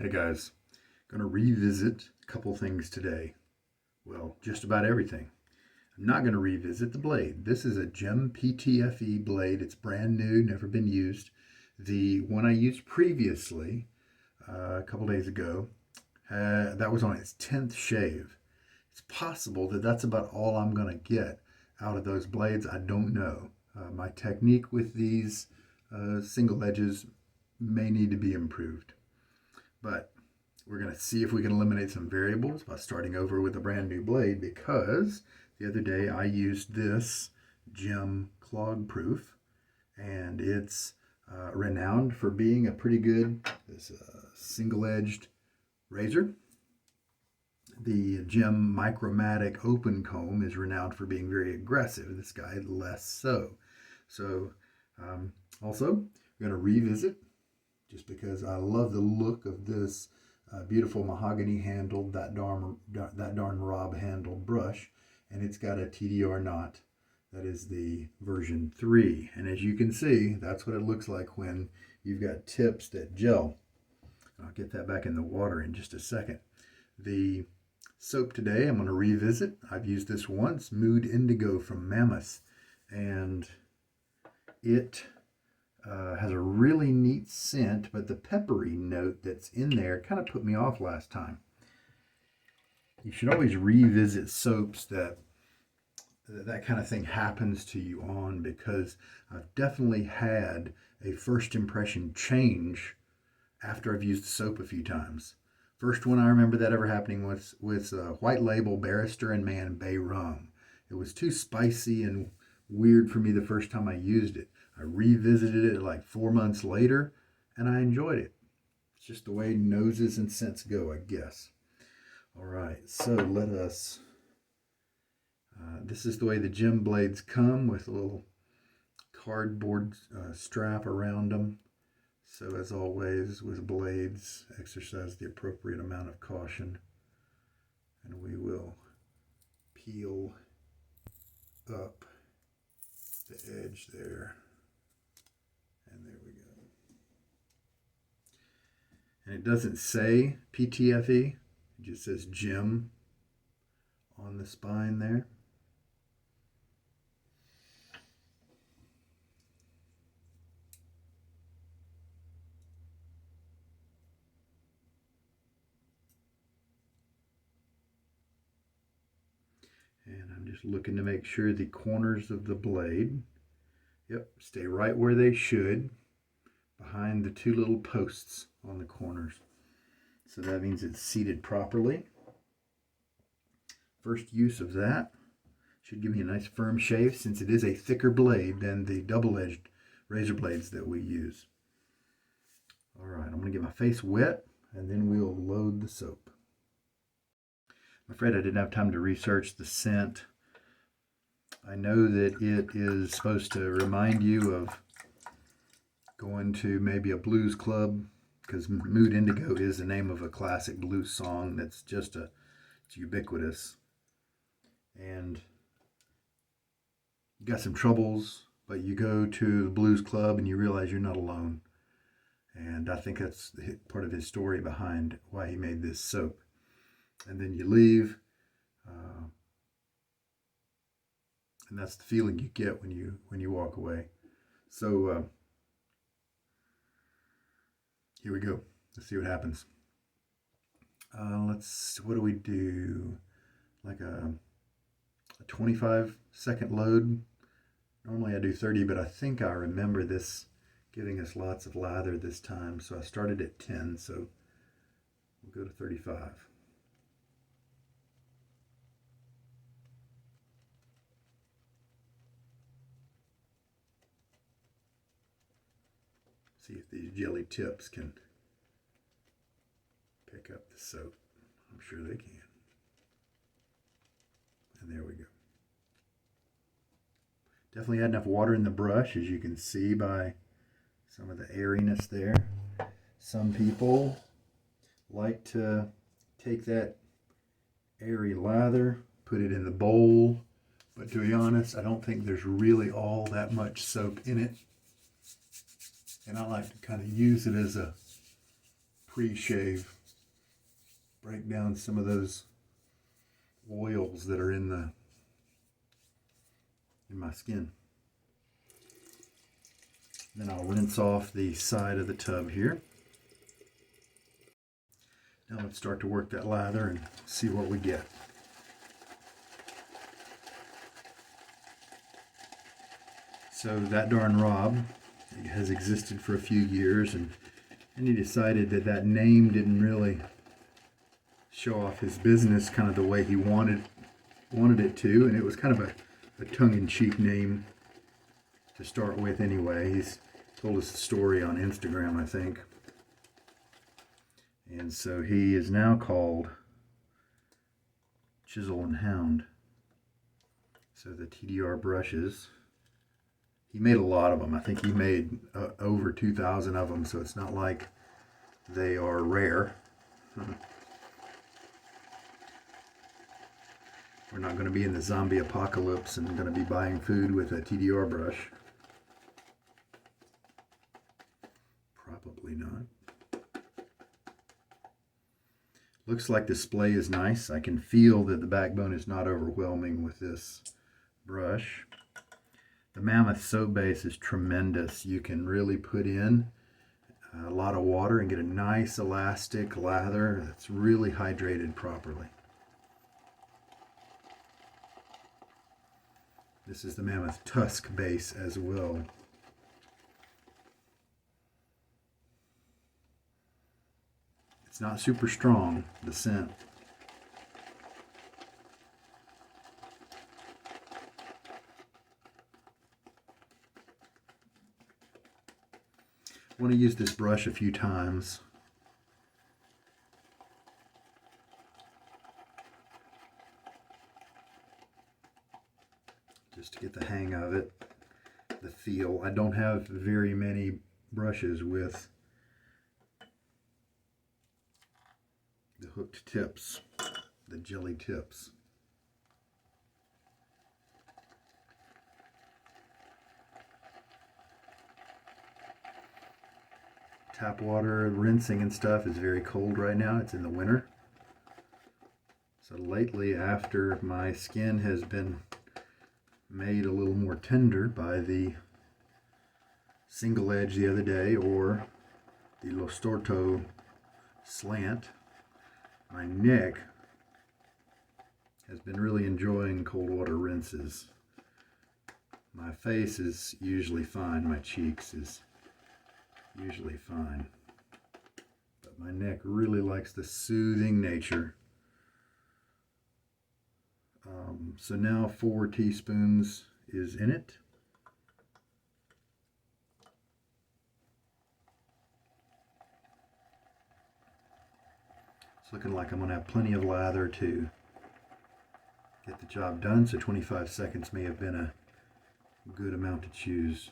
Hey guys, going to revisit a couple things today. Well, just about everything. I'm not going to revisit the blade. This is a Gem PTFE blade. It's brand new, never been used. The one I used previously, a couple days ago, that was on its 10th shave. It's possible that that's about all I'm going to get out of those blades. I don't know. My technique with these single edges may need to be improved. But we're going to see if we can eliminate some variables by starting over with a brand new blade, because the other day I used this Gem Clog Pruf, and it's renowned for being a pretty good single-edged razor. The Gem Micromatic Open Comb is renowned for being very aggressive. This guy less so. So also, we're going to revisit, just because I love the look of this beautiful mahogany handled, that darn Rob handled brush, and it's got a TDR knot. That is the version 3, and as you can see, that's what it looks like when you've got tips that gel. I'll get that back in the water in just a second. The soap today I'm going to revisit. I've used this once, Mood Indigo from Mammoth, and it has a really neat scent, but the peppery note that's in there kind of put me off last time. You should always revisit soaps that kind of thing happens to you on, because I've definitely had a first impression change after I've used the soap a few times. First one I remember that ever happening was with White Label Barrister and Man Bay Rum. It was too spicy and weird for me the first time I used it. I revisited it like 4 months later, and I enjoyed it. It's just the way noses and scents go, I guess. All right, so let us... this is the way the Gem blades come, with a little cardboard strap around them. So as always with blades, exercise the appropriate amount of caution, and we will peel up the edge there. And there we go. And it doesn't say PTFE, it just says Gem on the spine there. And I'm just looking to make sure the corners of the blade, stay right where they should, behind the two little posts on the corners. So that means it's seated properly. First use of that should give me a nice firm shave, since it is a thicker blade than the double-edged razor blades that we use. All right, I'm going to get my face wet, and then we'll load the soap. I'm afraid I didn't have time to research the scent. I know that it is supposed to remind you of going to maybe a blues club, because Mood Indigo is the name of a classic blues song that's just it's ubiquitous. And you got some troubles, but you go to the blues club and you realize you're not alone. And I think that's part of his story behind why he made this soap. And then you leave, and that's the feeling you get when you walk away. So here we go. Let's see what happens. What do we do? Like a 25-second load. Normally I do 30, but I think I remember this giving us lots of lather this time. So I started at 10, so we'll go to 35. See if these jelly tips can pick up the soap. I'm sure they can. And there we go. Definitely had enough water in the brush, as you can see by some of the airiness there. Some people like to take that airy lather, put it in the bowl, but to be honest, I don't think there's really all that much soap in it. And I like to kind of use it as a pre-shave, break down some of those oils that are in my skin. Then I'll rinse off the side of the tub here. Now let's start to work that lather and see what we get. So that darn Rob has existed for a few years, and he decided that name didn't really show off his business kind of the way he wanted it to, and it was kind of a tongue-in-cheek name to start with anyway. He's told us a story on Instagram, I think. And so he is now called Chisel and Hound. So the TDR brushes, he made a lot of them. I think he made over 2,000 of them, so it's not like they are rare. We're not going to be in the zombie apocalypse and going to be buying food with a TDR brush. Probably not. Looks like the splay is nice. I can feel that the backbone is not overwhelming with this brush. The Mammoth soap base is tremendous. You can really put in a lot of water and get a nice elastic lather that's really hydrated properly. This is the Mammoth Tusk base as well. It's not super strong, the scent. I want to use this brush a few times. Just to get the hang of it, the feel. I don't have very many brushes with the hooked tips, the jelly tips. Tap water rinsing and stuff is very cold right now. It's in the winter. So lately, after my skin has been made a little more tender by the single edge the other day or the Lo Storto slant, my neck has been really enjoying cold water rinses. My face is usually fine. My cheeks is usually fine. But my neck really likes the soothing nature. So now 4 teaspoons is in it. It's looking like I'm going to have plenty of lather to get the job done, so 25 seconds may have been a good amount to choose.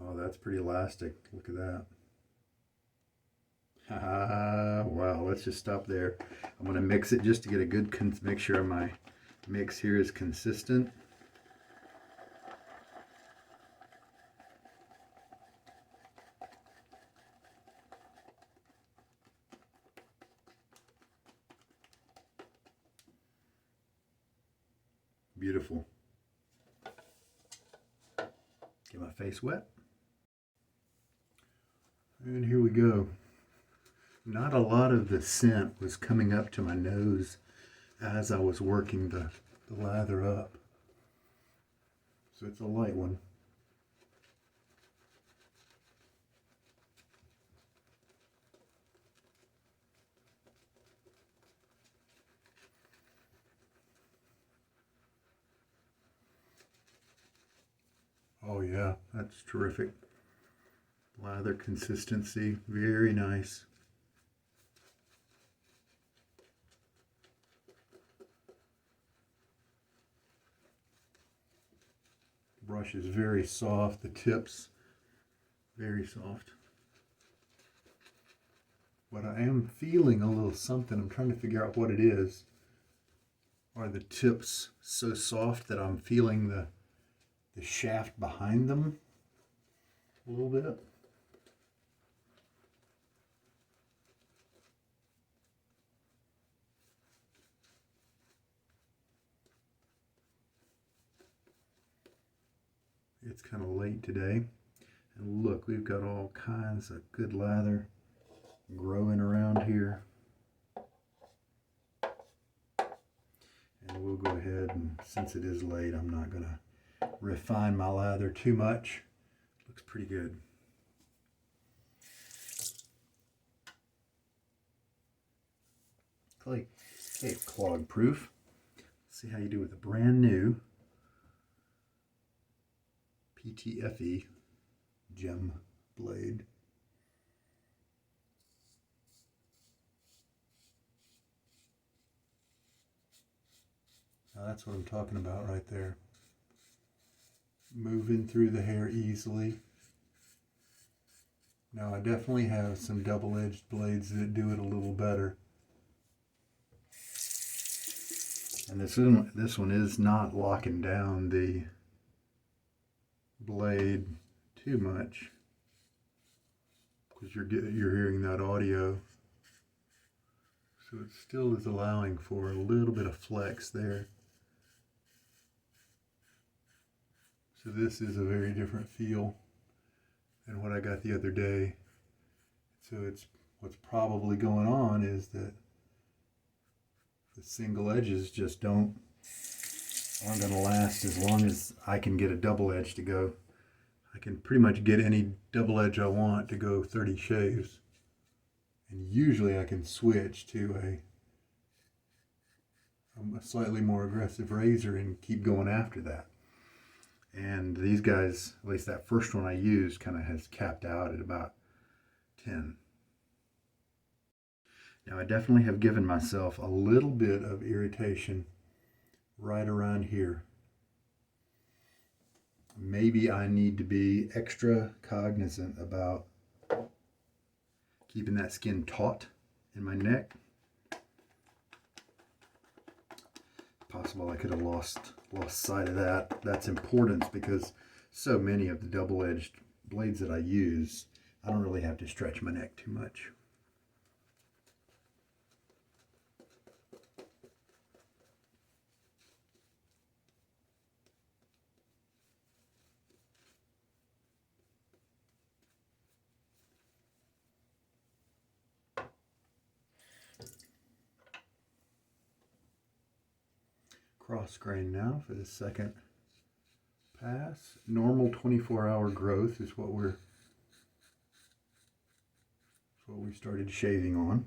Oh, that's pretty elastic. Look at that. Wow, let's just stop there. I'm going to mix it just to get a good, make sure my mix here is consistent. Beautiful. Get my face wet. And here we go. Not a lot of the scent was coming up to my nose as I was working the lather up. So it's a light one. Oh yeah, that's terrific. Lather consistency, very nice. The brush is very soft, the tips very soft. but I am feeling a little something. I'm trying to figure out what it is. Are the tips so soft that I'm feeling the shaft behind them a little bit? It's kind of late today, and look, we've got all kinds of good lather growing around here. And we'll go ahead, and since it is late, I'm not going to refine my lather too much. Looks pretty good. Okay, Clog Pruf. See how you do with a brand new PTFE gem blade. Now that's what I'm talking about right there. Moving through the hair easily. Now I definitely have some double-edged blades that do it a little better. And this one is not locking down the blade too much, because you're hearing that audio. So it still is allowing for a little bit of flex there. So this is a very different feel than what I got the other day. So what's probably going on is that the single edges just aren't going to last as long as I can get a double edge to go. I can pretty much get any double edge I want to go 30 shaves. And usually I can switch to a slightly more aggressive razor and keep going after that. And these guys, at least that first one I used, kind of has capped out at about 10. Now I definitely have given myself a little bit of irritation right around here. Maybe I need to be extra cognizant about keeping that skin taut in my neck. Possible I could have lost sight of that. That's important because so many of the double-edged blades that I use, I don't really have to stretch my neck too much. Cross grain now for the second pass. Normal 24-hour growth is what we started shaving on.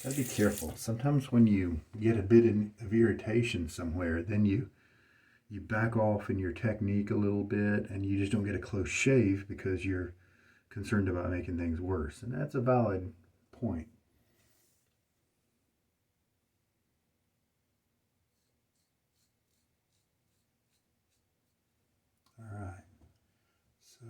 Gotta be careful. Sometimes when you get a bit of irritation somewhere, then you back off in your technique a little bit and you just don't get a close shave because you're concerned about making things worse. And that's a valid point. All right. So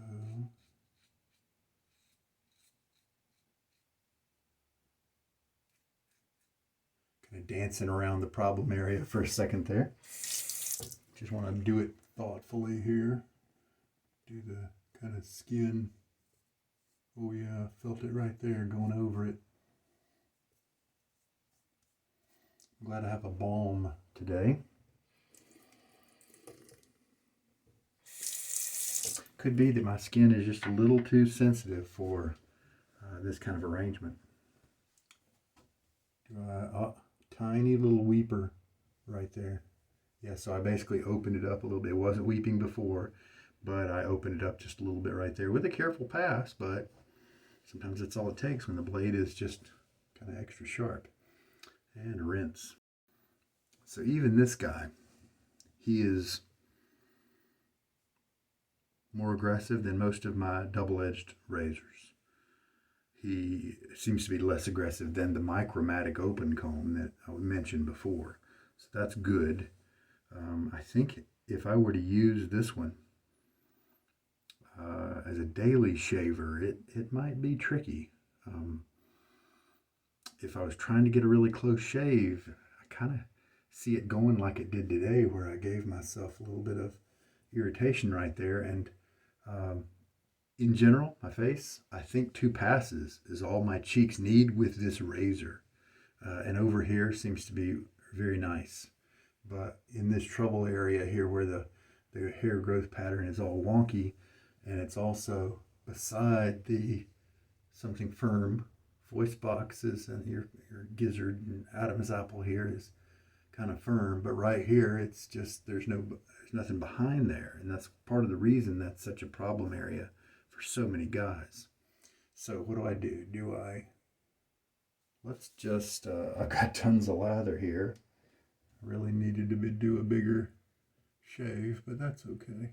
kind of dancing around the problem area for a second there. Just want to do it thoughtfully here. Do the kind of skin. Oh yeah, felt it right there going over it. I'm glad I have a balm today. Could be that my skin is just a little too sensitive for this kind of arrangement. Do a tiny little weeper right there. Yeah, so I basically opened it up a little bit. It wasn't weeping before, but I opened it up just a little bit right there with a careful pass, but sometimes that's all it takes when the blade is just kind of extra sharp. And rinse. So even this guy, he is more aggressive than most of my double-edged razors. He seems to be less aggressive than the Micromatic open comb that I mentioned before. So that's good. I think if I were to use this one as a daily shaver, it might be tricky. If I was trying to get a really close shave, I kind of see it going like it did today, where I gave myself a little bit of irritation right there. And in general, my face, I think 2 passes is all my cheeks need with this razor. And over here seems to be very nice. But in this trouble area here where the hair growth pattern is all wonky, and it's also beside the something firm, voice boxes, and your gizzard and Adam's apple here is kind of firm, but right here it's just there's nothing behind there, and that's part of the reason that's such a problem area for so many guys. So what do? Let's just I've got tons of lather here. I really needed to do a bigger shave, but that's okay.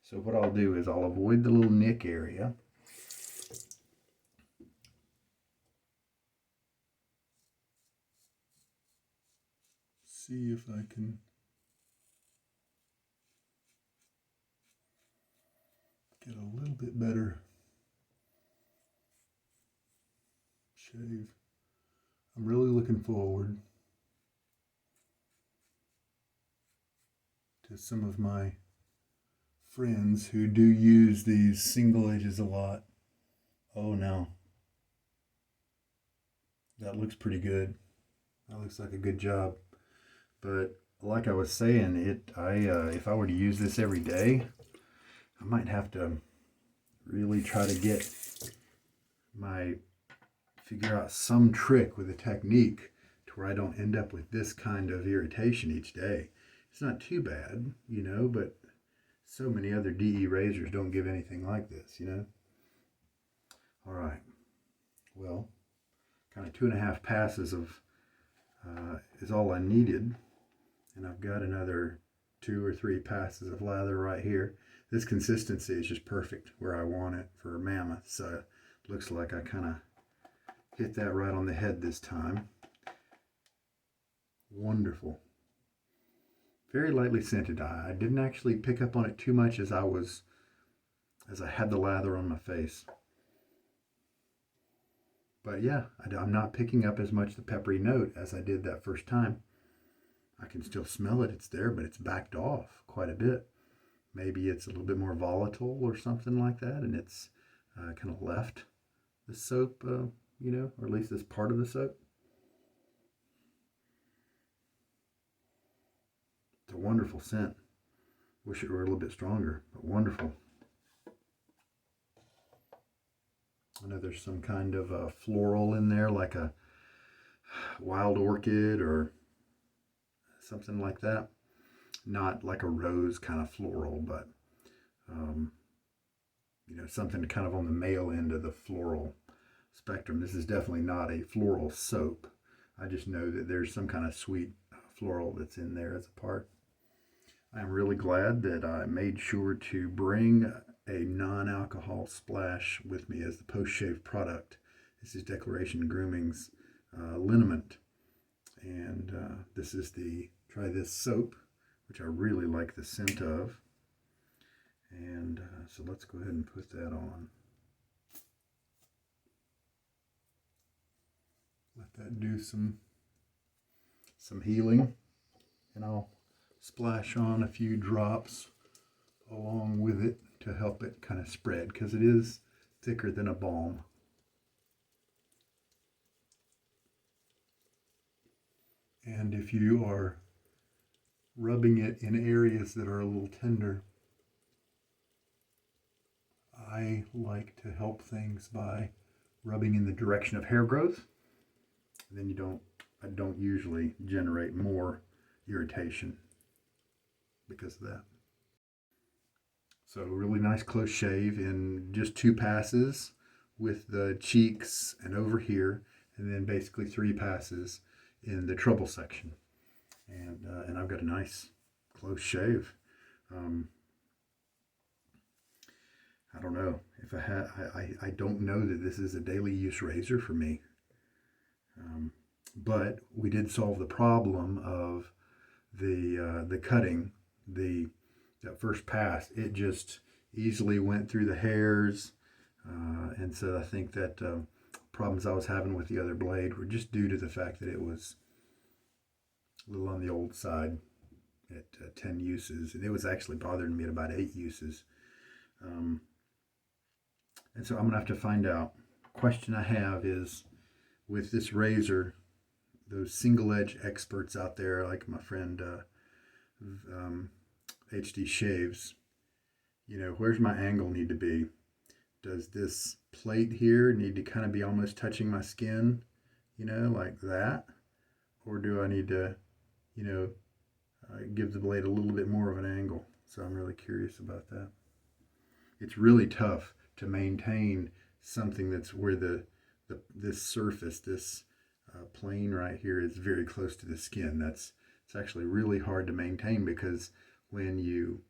So what I'll do is I'll avoid the little nick area. See if I can get a little bit better shave. I'm really looking forward to some of my friends who do use these single edges a lot. Oh no, that looks pretty good. That looks like a good job. But like I was saying, if I were to use this every day, I might have to really try to figure out some trick with a technique to where I don't end up with this kind of irritation each day. It's not too bad, but so many other DE razors don't give anything like this, All right. Well, kind of 2.5 passes is all I needed. And I've got another 2 or 3 passes of lather right here. This consistency is just perfect where I want it for Mammoth. So it looks like I kind of hit that right on the head this time. Wonderful. Very lightly scented. I didn't actually pick up on it too much as I had the lather on my face. But yeah, I'm not picking up as much the peppery note as I did that first time. I can still smell it. It's there, but it's backed off quite a bit. Maybe it's a little bit more volatile or something like that, and it's kind of left the soap, or at least this part of the soap. It's a wonderful scent. Wish it were a little bit stronger, but wonderful. I know there's some kind of floral in there, like a wild orchid or something like that. Not like a rose kind of floral, but something kind of on the male end of the floral spectrum. This is definitely not a floral soap. I just know that there's some kind of sweet floral that's in there as a part. I'm really glad that I made sure to bring a non-alcohol splash with me as the post-shave product. This is Declaration Grooming's Liniment. And this is the Try This soap, which I really like the scent of. And so let's go ahead and put that on. Let that do some healing. And I'll splash on a few drops along with it to help it kind of spread, because it is thicker than a balm. And if you are rubbing it in areas that are a little tender, I like to help things by rubbing in the direction of hair growth. Then I don't usually generate more irritation because of that. So really nice close shave in just 2 passes with the cheeks and over here, and then basically 3 passes in the treble section. And I've got a nice close shave. Um, I don't know if I don't know that this is a daily use razor for me. But we did solve the problem of the cutting. That first pass, it just easily went through the hairs, and so I think that problems I was having with the other blade were just due to the fact that it was a little on the old side at 10 uses, and it was actually bothering me at about 8 uses. And so I'm gonna have to find out. Question I have is, with this razor, those single edge experts out there, like my friend HD Shaves, where's my angle need to be? Does this plate here need to kind of be almost touching my skin, like that? Or do I need to, give the blade a little bit more of an angle? So I'm really curious about that. It's really tough to maintain something that's where this surface, this plane right here is very close to the skin. It's actually really hard to maintain, because when you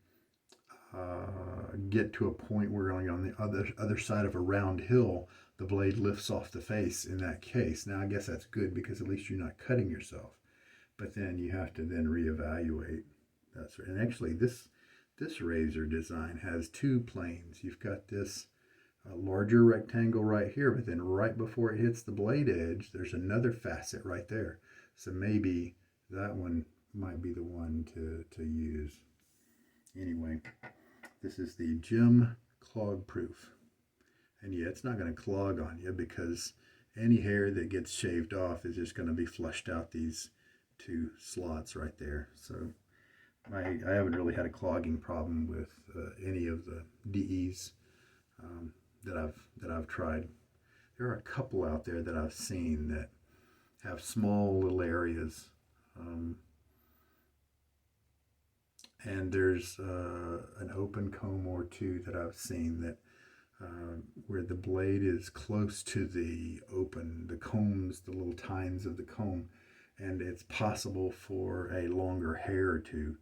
get to a point where on the other side of a round hill, the blade lifts off the face in that case. Now I guess that's good, because at least you're not cutting yourself. But then you have to then reevaluate. And actually this razor design has 2 planes. You've got this larger rectangle right here, but then right before it hits the blade edge, there's another facet right there. So maybe that one might be the one to use. Anyway, this is the Gem Clog Pruf. And yeah, it's not going to clog on you, because any hair that gets shaved off is just going to be flushed out these 2 slots right there. So I haven't really had a clogging problem with any of the DEs that I've tried. There are a couple out there that I've seen that have small little areas, and there's an open comb or 2 that I've seen that where the blade is close to the combs, the little tines of the comb, and it's possible for a longer hair to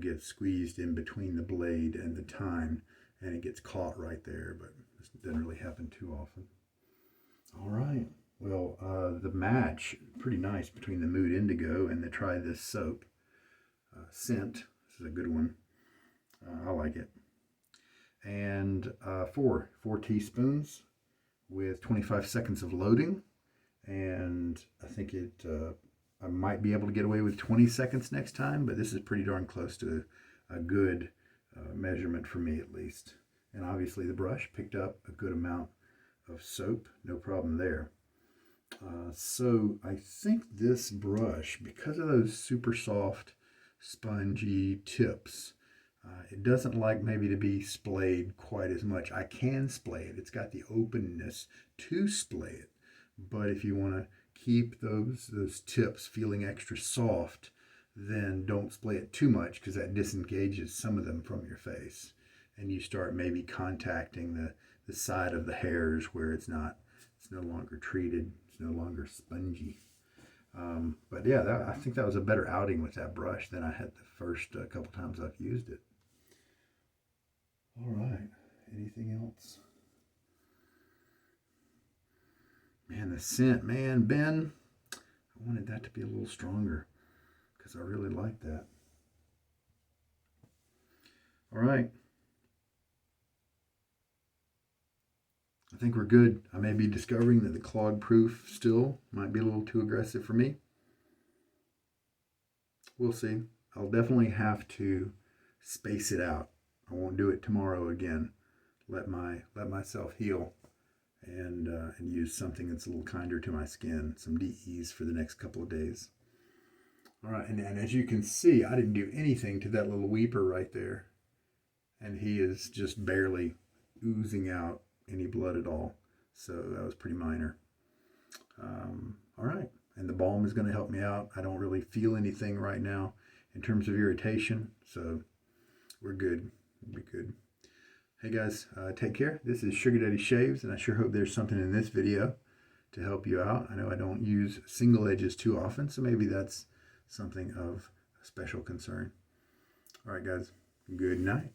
get squeezed in between the blade and the tine, and it gets caught right there, but this doesn't really happen too often. All right, well, the match, pretty nice between the Mood Indigo and the Try This Soap scent. This is a good one. I like it. And 4 teaspoons with 25 seconds of loading, and I think I might be able to get away with 20 seconds next time, but this is pretty darn close to a good measurement for me, at least. And obviously the brush picked up a good amount of soap, no problem there. So I think this brush, because of those super soft, spongy tips, it doesn't like maybe to be splayed quite as much. I can splay it. It's got the openness to splay it. But if you want to keep those tips feeling extra soft, then don't splay it too much, because that disengages some of them from your face. And you start maybe contacting the side of the hairs where it's no longer treated, it's no longer spongy. But yeah, I think that was a better outing with that brush than I had the first couple times I've used it. All right, anything else? Man, the scent, man, Ben, I wanted that to be a little stronger, because I really like that. All right. I think we're good. I may be discovering that the Clog Pruf still might be a little too aggressive for me. We'll see. I'll definitely have to space it out. I won't do it tomorrow again. Let myself heal and use something that's a little kinder to my skin, some DEs for the next couple of days. All right, and as you can see, I didn't do anything to that little weeper right there. And he is just barely oozing out any blood at all. So that was pretty minor. All right, and the balm is going to help me out. I don't really feel anything right now in terms of irritation, so we're good. We'll be good. Hey guys, take care. This is Sugar Daddy Shaves, and I sure hope there's something in this video to help you out. I know I don't use single edges too often, so maybe that's something of special concern. All right, guys, good night.